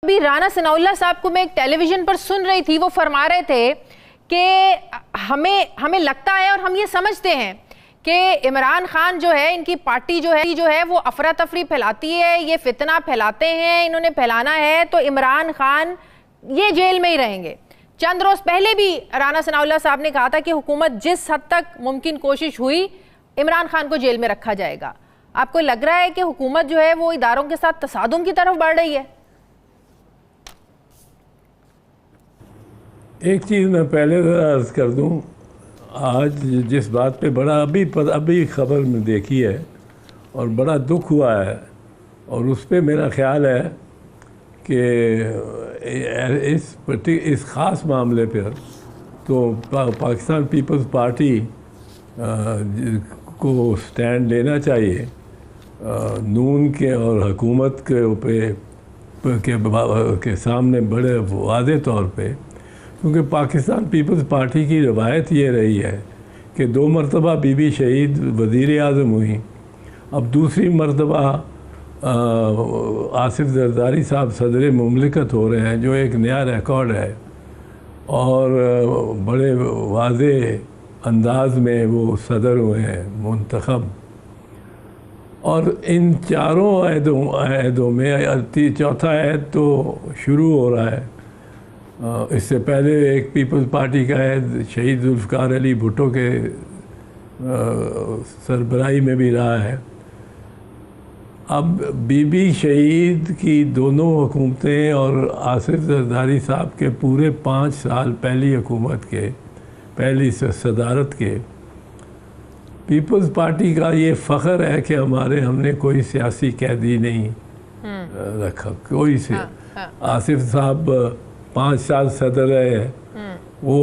अभी राना सनाउल्लाह साहब को मैं एक टेलीविजन पर सुन रही थी, वो फरमा रहे थे कि हमें लगता है और हम ये समझते हैं कि इमरान खान जो है, इनकी पार्टी जो है वो अफरा तफरी फैलाती है, ये फितना फैलाते हैं, इन्होंने फैलाना है तो इमरान खान ये जेल में ही रहेंगे। चंद रोज पहले भी राना सनाउल्लाह साहब ने कहा था कि हुकूमत जिस हद तक मुमकिन कोशिश हुई इमरान खान को जेल में रखा जाएगा। आपको लग रहा है कि हुकूमत जो है वो इदारों के साथ तसादुम की तरफ बढ़ रही है? एक चीज़ मैं पहले अर्ज़ कर दूं, आज जिस बात पे बड़ा अभी खबर में देखी है और बड़ा दुख हुआ है, और उस पे मेरा ख्याल है कि इस ख़ास मामले पर तो पाकिस्तान पीपल्स पार्टी को स्टैंड लेना चाहिए नून के और हुकूमत के सामने बड़े वाज़े तौर पे, क्योंकि पाकिस्तान पीपल्स पार्टी की रवायत ये रही है कि 2 मरतबा बीबी शहीद वज़ीर आज़म हुई, अब दूसरी मरतबा आसिफ जरदारी साहब सदर मुमलिकत हो रहे हैं, जो एक नया रिकॉर्ड है और बड़े वाज़े अंदाज में वो सदर हुए हैं मुंतखब। और इन चारों अहदों में चौथा अहद तो शुरू हो रहा है। इससे पहले एक पीपल्स पार्टी का अहद शहीद जुल्फ़िकार अली भुट्टो के सरबराही में भी रहा है। अब बीबी शहीद की दोनों हुकूमतें और आसिफ जरदारी साहब के पूरे 5 साल पहली हुकूमत के, पहली सदारत के, पीपल्स पार्टी का ये फ़ख्र है कि हमने कोई सियासी कैदी नहीं रखा, कोई से आसिफ साहब 5 साल सदर रहे, वो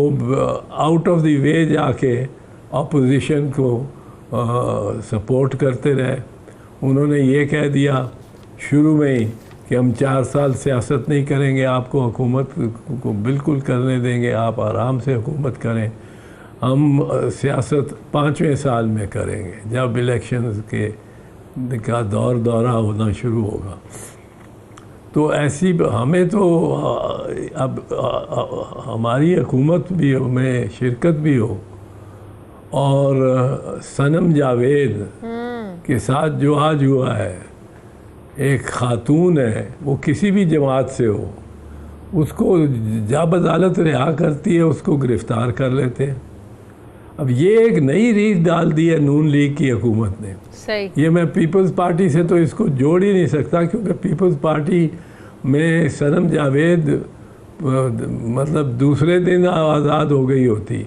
आउट ऑफ द वे जाके अपोजिशन को सपोर्ट करते रहे। उन्होंने ये कह दिया शुरू में ही कि हम 4 साल सियासत नहीं करेंगे, आपको हुकूमत को बिल्कुल करने देंगे, आप आराम से हुकूमत करें, हम सियासत 5वें साल में करेंगे जब इलेक्शंस का दौरा होना शुरू होगा। तो ऐसी हमें तो अब हमारी हुकूमत भी में शिरकत भी हो, और सनम जावेद के साथ जो आज हुआ है, एक खातून है, वो किसी भी जमात से हो, उसको जब अदालत रिहा करती है उसको गिरफ़्तार कर लेते हैं। अब ये एक नई रीत डाल दी है नून लीग की हुकूमत ने। सही। ये मैं पीपल्स पार्टी से तो इसको जोड़ ही नहीं सकता, क्योंकि पीपल्स पार्टी में सनम जावेद मतलब दूसरे दिन आज़ाद हो गई होती।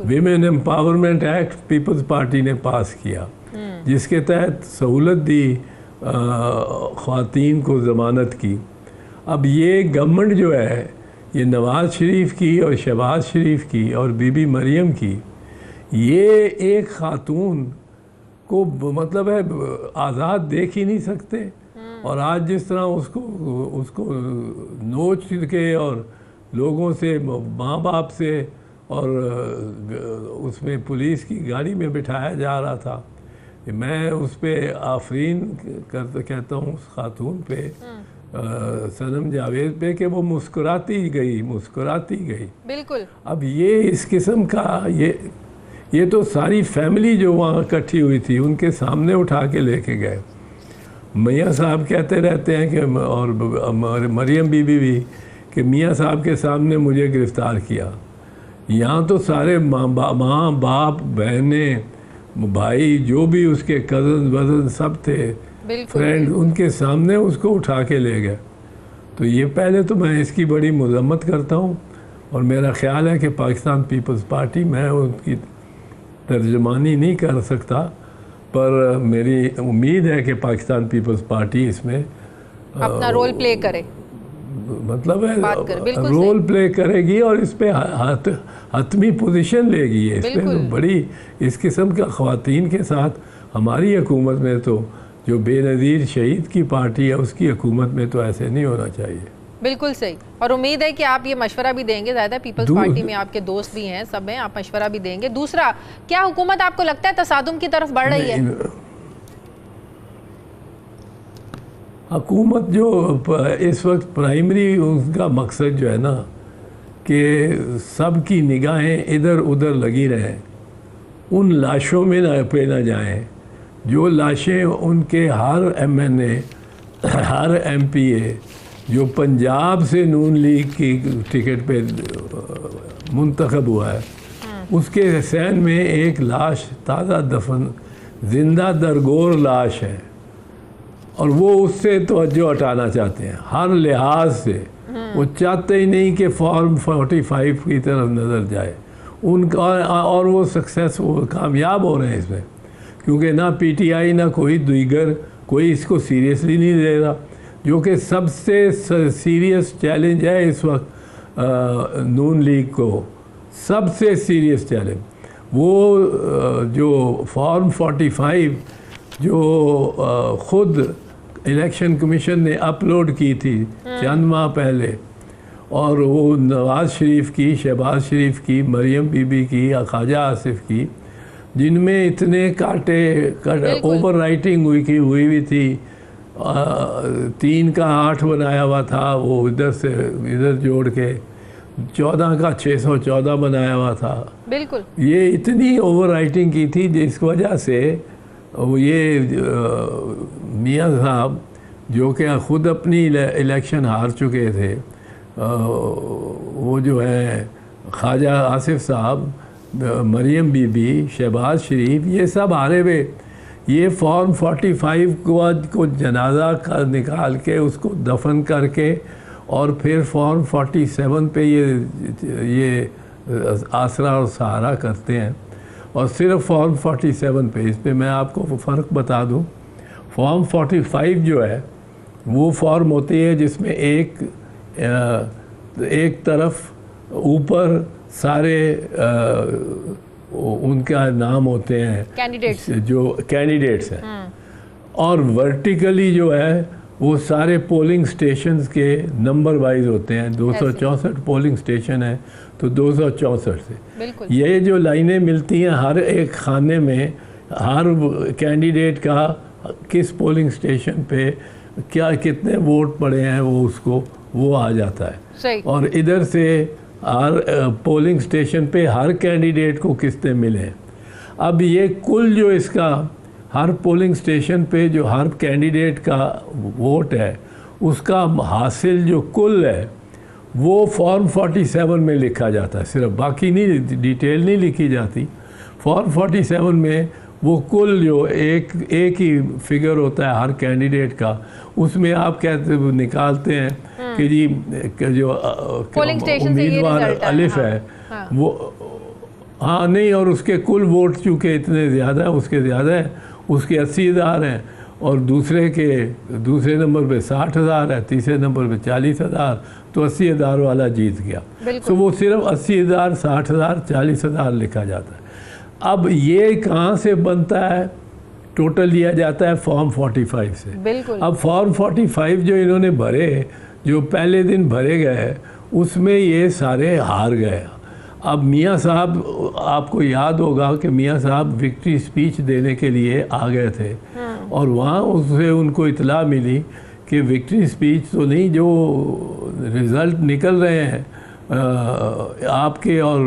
Women empowerment act people's party ने पास किया, जिसके तहत सहूलत दी ख़वातीन को ज़मानत की। अब ये गवर्नमेंट जो है, ये नवाज़ शरीफ की और शहबाज शरीफ की और बीबी मरियम की, ये एक ख़ातून को मतलब है आज़ाद देख ही नहीं सकते। और आज जिस तरह उसको नोच के और लोगों से, माँ बाप से, और उसमें पुलिस की गाड़ी में बिठाया जा रहा था, मैं उस पर आफरीन कहता हूँ उस खातून पे, सनम जावेद पे, कि वो मुस्कुराती गई। बिल्कुल। अब ये इस किस्म का ये तो सारी फैमिली जो वहाँ इकट्ठी हुई थी उनके सामने उठा के लेके गए। मियाँ साहब कहते रहते हैं कि, और मरियम बीबी भी, कि मियाँ साहब के सामने मुझे गिरफ़्तार किया। यहाँ तो सारे माँ बाप, बहनें, भाई, जो भी उसके कज़न वज़न सब थे, फ्रेंड, उनके सामने उसको उठा के ले गए। तो ये पहले तो मैं इसकी बड़ी मज़म्मत करता हूँ, और मेरा ख़्याल है कि पाकिस्तान पीपल्स पार्टी, मैं उनकी तर्जमानी नहीं कर सकता, पर मेरी उम्मीद है कि पाकिस्तान पीपल्स पार्टी इसमें अपना रोल प्ले करे, मतलब है रोल प्ले करेगी और इस पे हतमी पोजीशन लेगी। इस पे तो बड़ी इस किस्म का ख़वातीन के साथ हमारी हुकूमत में, तो जो बेनज़ीर शहीद की पार्टी है उसकी हुकूमत में तो ऐसे नहीं होना चाहिए। बिल्कुल सही। और उम्मीद है कि आप ये मशवरा भी देंगे, ज़्यादा पीपल्स पार्टी में आपके दोस्त भी हैं, सब हैं, आप मशवरा भी देंगे। दूसरा, क्या हुकूमत आपको लगता है तसादुम की तरफ बढ़ रही है? हुकूमत जो इस वक्त प्राइमरी उनका मकसद जो है ना कि सबकी निगाहें इधर उधर लगी रहें, उन लाशों में ना जाएं जो लाशें उनके हर MNA हर MPA जो पंजाब से नून लीग की टिकट पे मुंतखब हुआ है, उसके सहन में एक लाश ताज़ा दफन जिंदा दरगोर लाश है और वो उससे तवज्जो हटाना चाहते हैं हर लिहाज से। वो चाहते ही नहीं कि फॉर्म 45 की तरफ नज़र जाए उनका, और वो सक्सेसफुल कामयाब हो रहे हैं इसमें, क्योंकि ना PTI ना कोई दीगर कोई इसको सीरियसली नहीं ले रहा, जो कि सबसे सीरियस चैलेंज है इस वक्त नून लीग को, सबसे सीरियस चैलेंज। वो जो फॉर्म 45 जो ख़ुद इलेक्शन कमीशन ने अपलोड की थी चंद माह पहले, और वो नवाज़ शरीफ की, शहबाज शरीफ की, मरियम बीबी की या ख्वाजा आसिफ की, जिनमें इतने काटे ओवर राइटिंग हुई भी थी, 3 का 8 बनाया हुआ था, वो इधर से इधर जोड़ के 14 का 614 बनाया हुआ था। बिल्कुल ये इतनी ओवर राइटिंग की थी जिस वजह से ये मियाँ साहब जो कि ख़ुद अपनी इलेक्शन हार चुके थे, वो जो है ख्वाजा आसिफ साहब, मरियम बीबी, शहबाज शरीफ, ये सब हारे हुए। ये फॉर्म 45 को जनाजा का निकाल के उसको दफन करके और फिर फॉर्म 47 पे ये आसरा और सहारा करते हैं, और सिर्फ फॉर्म 47 पे। इस पे मैं आपको फ़र्क बता दूं, फॉर्म 45 जो है वो फॉर्म होती है जिसमें एक तरफ ऊपर सारे उनका नाम होते हैं कैंडिडेट्स, जो कैंडिडेट्स हैं, और वर्टिकली जो है वो सारे पोलिंग स्टेशंस के नंबर वाइज होते हैं। 264 पोलिंग स्टेशन है तो 264 से ये जो लाइनें मिलती हैं हर एक खाने में, हर कैंडिडेट का किस पोलिंग स्टेशन पे क्या कितने वोट पड़े हैं वो आ जाता है। सही। और इधर से हर पोलिंग स्टेशन पे हर कैंडिडेट को कितने मिले हैं। अब ये कुल जो इसका हर पोलिंग स्टेशन पे जो हर कैंडिडेट का वोट है उसका हासिल जो कुल है वो फॉर्म 47 में लिखा जाता है, सिर्फ, बाकी नहीं, डिटेल नहीं लिखी जाती। फॉर्म 47 में वो कुल जो एक ही फिगर होता है हर कैंडिडेट का, उसमें आप कहते निकालते हैं कि जी जो उम्मीदवार अलिफ है वो, हाँ नहीं, और उसके कुल वोट चूँकि इतने ज़्यादा है, उसके ज़्यादा है, उसके 80,000 हैं, और दूसरे नंबर पे 60,000 है, तीसरे नंबर पे 40,000, तो 80,000 वाला जीत गया। तो वो सिर्फ 80,000, 60,000, 40,000 लिखा जाता है। अब ये कहाँ से बनता है? टोटल लिया जाता है फॉर्म 45 से। अब फॉर्म 45 जो इन्होंने भरे, जो पहले दिन भरे गए, उसमें ये सारे हार गए। अब मियाँ साहब, आपको याद होगा कि मियाँ साहब विक्ट्री स्पीच देने के लिए आ गए थे, और वहाँ उससे उनको इतला मिली कि विक्ट्री स्पीच तो नहीं, जो रिज़ल्ट निकल रहे हैं आपके और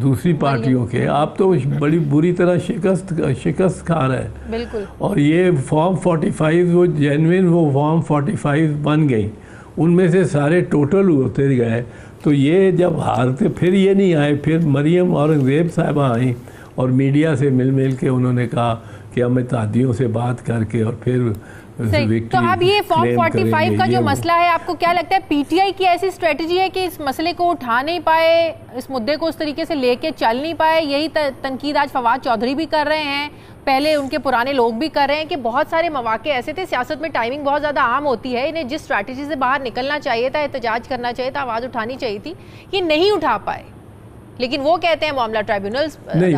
दूसरी पार्टियों के, आप तो बड़ी बुरी तरह शिकस्त खा रहे हैं। बिल्कुल। और ये फॉर्म 45 वो जेन्युइन वो फॉर्म 45 बन गई, उनमें से सारे टोटल होते गए। तो ये जब हारते, फिर ये नहीं आए, फिर मरियम औरंगज़ेब साहिबा आई और मीडिया से मिल के उन्होंने कहा कि हम इत्तेहादियों से बात करके और फिर तो अब ये फॉर्म 45 का जो मसला है, आपको क्या लगता है PTI की ऐसी स्ट्रेटजी है कि इस मसले को उठा नहीं पाए, इस मुद्दे को उस तरीके से लेके चल नहीं पाए? यही तनकीद आज फवाद चौधरी भी कर रहे हैं, पहले उनके पुराने लोग भी कर रहे हैं कि बहुत सारे मौके ऐसे थे, सियासत में टाइमिंग बहुत ज़्यादा आम होती है, इन्हें जिस स्ट्रैटेजी से बाहर निकलना चाहिए था, एहतजाज करना चाहिए था, आवाज़ उठानी चाहिए थी, ये नहीं उठा पाए। लेकिन वो कहते हैं मामला ट्राइब्यूनल्स नहीं।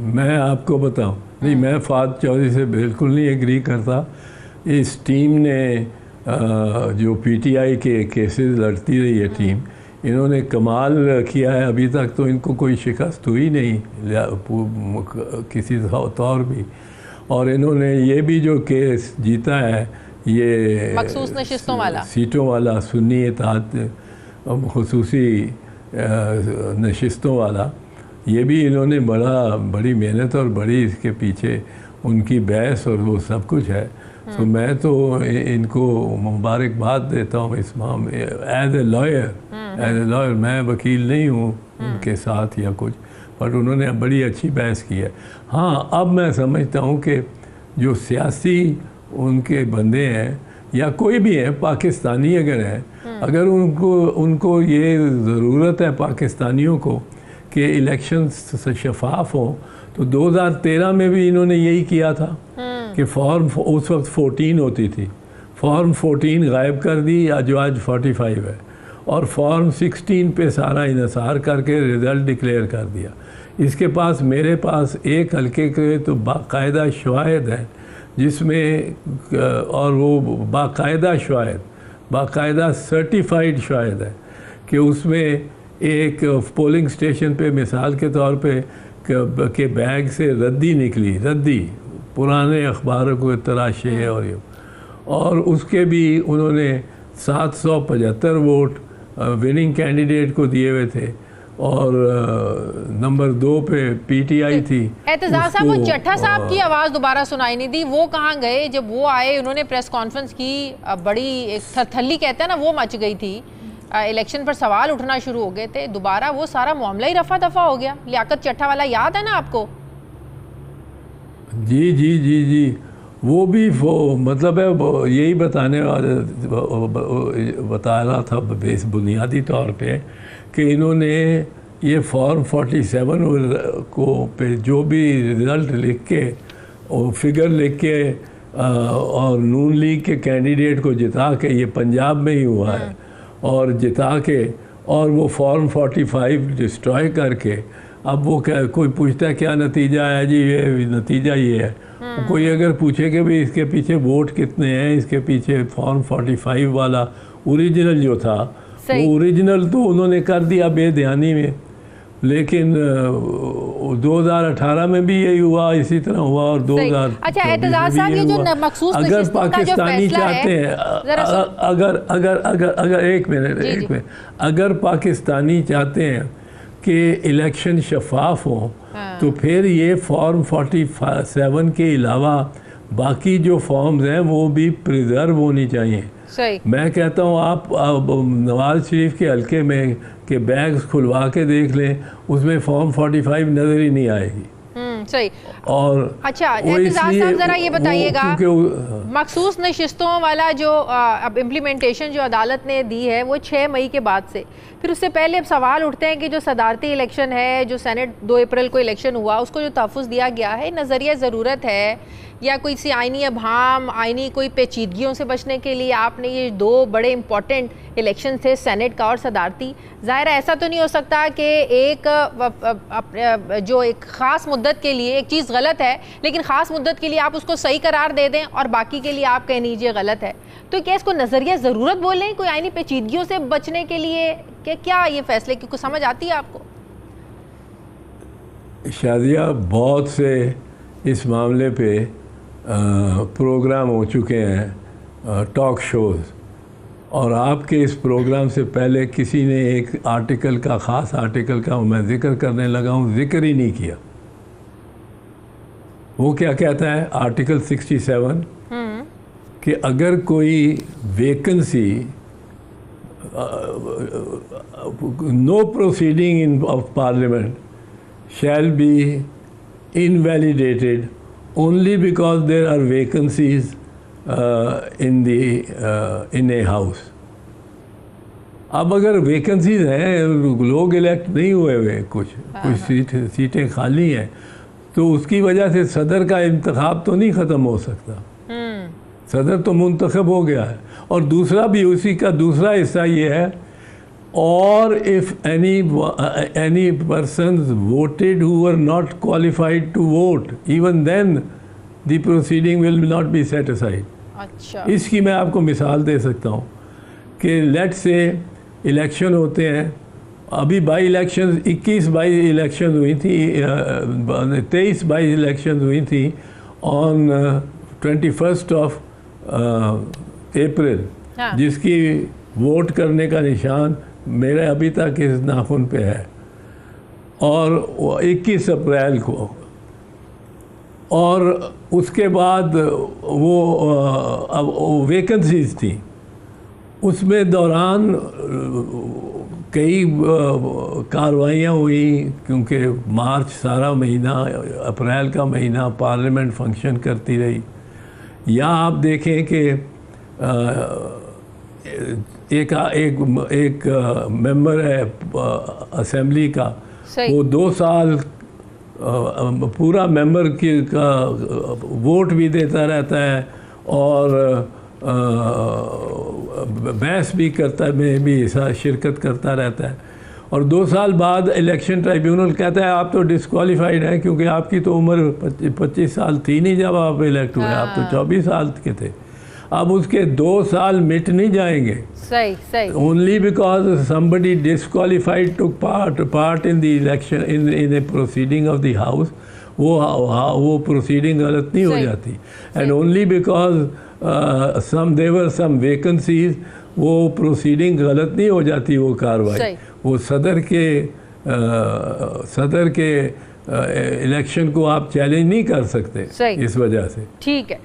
मैं आपको बताऊं, नहीं, मैं फवाद चौधरी से बिल्कुल नहीं एग्री करता। इस टीम ने जो PTI के केसेस लड़ती रही है टीम, इन्होंने कमाल किया है। अभी तक तो इनको कोई शिकस्त हुई नहीं किसी तौर भी, और इन्होंने ये भी जो केस जीता है ये मखसूस नशिस्तों वाला, सीटों वाला, सुन्नी इत्तेहाद खुसूसी नशिस्तों वाला, ये भी इन्होंने बड़ी मेहनत और बड़ी इसके पीछे उनकी बहस और वो सब कुछ है। तो मैं तो इनको मुबारकबाद देता हूँ इस मामले एज ए लॉयर। मैं वकील नहीं हूँ उनके साथ या कुछ, बट उन्होंने बड़ी अच्छी बहस की है। हाँ, अब मैं समझता हूँ कि जो सियासी उनके बंदे हैं या कोई भी है, पाकिस्तानी अगर है, अगर उनको ये ज़रूरत है पाकिस्तानियों को कि इलेक्शन शफाफ हो, तो 2013 में भी इन्होंने यही किया था कि फॉर्म उस वक्त 14 होती थी, फॉर्म 14 गायब कर दी जो आज 45 है, और फॉर्म 16 पे सारा इन्हिसार करके रिज़ल्ट डिक्लेयर कर दिया। इसके पास मेरे पास एक हल्के के तो बाकायदा शवाहिद है जिसमें, और वो बाकायदा सर्टिफाइड शवाहिद है कि उसमें एक पोलिंग स्टेशन पे मिसाल के तौर पे के बैग से रद्दी पुराने अखबारों को तराशे और उसके भी उन्होंने 775 वोट विनिंग कैंडिडेट को दिए हुए थे, और नंबर 2 पे पीटीआई थी। एतजाज साहब, वो चट्टा साहब की आवाज़ दोबारा सुनाई नहीं दी, वो कहाँ गए? जब वो आए, उन्होंने प्रेस कॉन्फ्रेंस की, बड़ी एक थरथल्ली कहते हैं ना, वो मच गई थी, इलेक्शन पर सवाल उठना शुरू हो गए थे, दोबारा वो सारा मामला ही रफा दफा हो गया। लियाकत चट्टा वाला याद है ना आपको? जी, वो भी मतलब है यही बता रहा था बेस बुनियादी तौर पे कि इन्होंने ये फॉर्म 47 को पे जो भी रिज़ल्ट लिख के और फिगर लिख के और नून लीग के कैंडिडेट को जिता के, ये पंजाब में ही हुआ है, और जिता के, और वो फॉर्म 45 डिस्ट्रॉय करके, अब वो क्या कोई पूछता है क्या नतीजा है जी, ये नतीजा ये है। कोई अगर पूछे कि भाई इसके पीछे वोट कितने हैं, इसके पीछे फॉर्म 45 वाला ओरिजिनल जो था, वो ओरिजिनल तो उन्होंने कर दिया बेध्यानी में, लेकिन 2018 में भी यही हुआ, इसी तरह हुआ, और 2000 अच्छा, एतजाज साहब, ये जो मखसूस अगर पाकिस्तानी चाहते हैं, अगर एक मिनट अगर पाकिस्तानी चाहते हैं कि इलेक्शन शफाफ हो, तो फिर ये फॉर्म 47 के अलावा बाकी जो फॉर्म्स हैं वो भी प्रिजर्व होनी चाहिए। सही। मैं कहता हूँ आप नवाज शरीफ के हल्के में के बैग्स खुलवा के देख लें, उसमें फॉर्म 45 नज़र ही नहीं आएगी। सही। और अच्छा, एतजाज साहब जरा ये बताइएगा, मखसूस नशिस्तों वाला जो अब इम्प्लीमेंटेशन जो अदालत ने दी है वो 6 मई के बाद से, फिर उससे पहले अब सवाल उठते हैं कि जो सदारती इलेक्शन है, जो सेनेट 2 अप्रैल को इलेक्शन हुआ, उसको जो तहफ़्फ़ुज़ दिया गया है, नज़रिया ज़रूरत है या कोई सी आइनी अभाम, आइनी कोई पेचीदगियों से बचने के लिए आपने ये 2 बड़े इंपॉर्टेंट इलेक्शन थे, सेनेट का और सदारती? ज़ाहिर है ऐसा तो नहीं हो सकता कि एक जो एक ख़ास मुद्दत के लिए एक चीज़ गलत है, लेकिन ख़ास मुद्दत के लिए आप उसको सही करार दे दें और बाकी के लिए आप कह लीजिए गलत है। तो क्या इसको नज़रिया ज़रूरत बोलें कोई आइनी पेचीदगियों से बचने के लिए, कि क्या ये फैसले की कुछ समझ आती है आपको? शादिया, बहुत से इस मामले पे प्रोग्राम हो चुके हैं, टॉक शोज़, और आपके इस प्रोग्राम से पहले किसी ने एक आर्टिकल का, ख़ास आर्टिकल का मैं ज़िक्र करने लगा हूँ, ज़िक्र ही नहीं किया। वो क्या कहता है आर्टिकल 67 कि अगर कोई vacancy, no proceeding in of parliament shall be invalidated only because there are vacancies in a house। अब अगर वैकेंसीज हैं, लोग इलेक्ट नहीं हुए कुछ सीटें खाली हैं, तो उसकी वजह से सदर का इंतखाब तो नहीं ख़त्म हो सकता। सदर तो मुंतखब हो गया है। और दूसरा भी उसी का दूसरा हिस्सा ये है, or if any persons voted who were not qualified to vote, even then the proceeding will not be set aside। अच्छा। इसकी मैं आपको मिसाल दे सकता हूँ कि लेट से इलेक्शन होते हैं, अभी बाई इलेक्शन 21 बाई इलेक्शन हुई थी, 23 बाई इलेक्शन हुई थी, ऑन 21st ऑफ अप्रैल, हाँ। जिसकी वोट करने का निशान मेरे अभी तक इस नाखून पे है, और 21 अप्रैल को, और उसके बाद वो अब वैकेंसीज थी, उसमें दौरान कई कार्रवाइयाँ हुई, क्योंकि मार्च सारा महीना, अप्रैल का महीना पार्लियामेंट फंक्शन करती रही। या आप देखें कि एक मेंबर है असेंबली का, वो 2 साल पूरा मेंबर का वोट भी देता रहता है और बहस भी करता है, में भी शिरकत करता रहता है, और 2 साल बाद इलेक्शन ट्राइब्यूनल कहता है आप तो डिस्क्वालीफाइड हैं, क्योंकि आपकी तो उम्र 25 साल थी नहीं जब आप इलेक्ट हुए, आप तो 24 साल के थे। अब उसके 2 साल मिट नहीं जाएंगे, सही सही, only because somebody disqualified took part in the election in a proceeding of the house, वो प्रोसीडिंग गलत नहीं हो जाती, and only because there some vacancies, वो प्रोसीडिंग गलत नहीं हो जाती, वो कार्रवाई, वो सदर के इलेक्शन को आप चैलेंज नहीं कर सकते इस वजह से। ठीक है।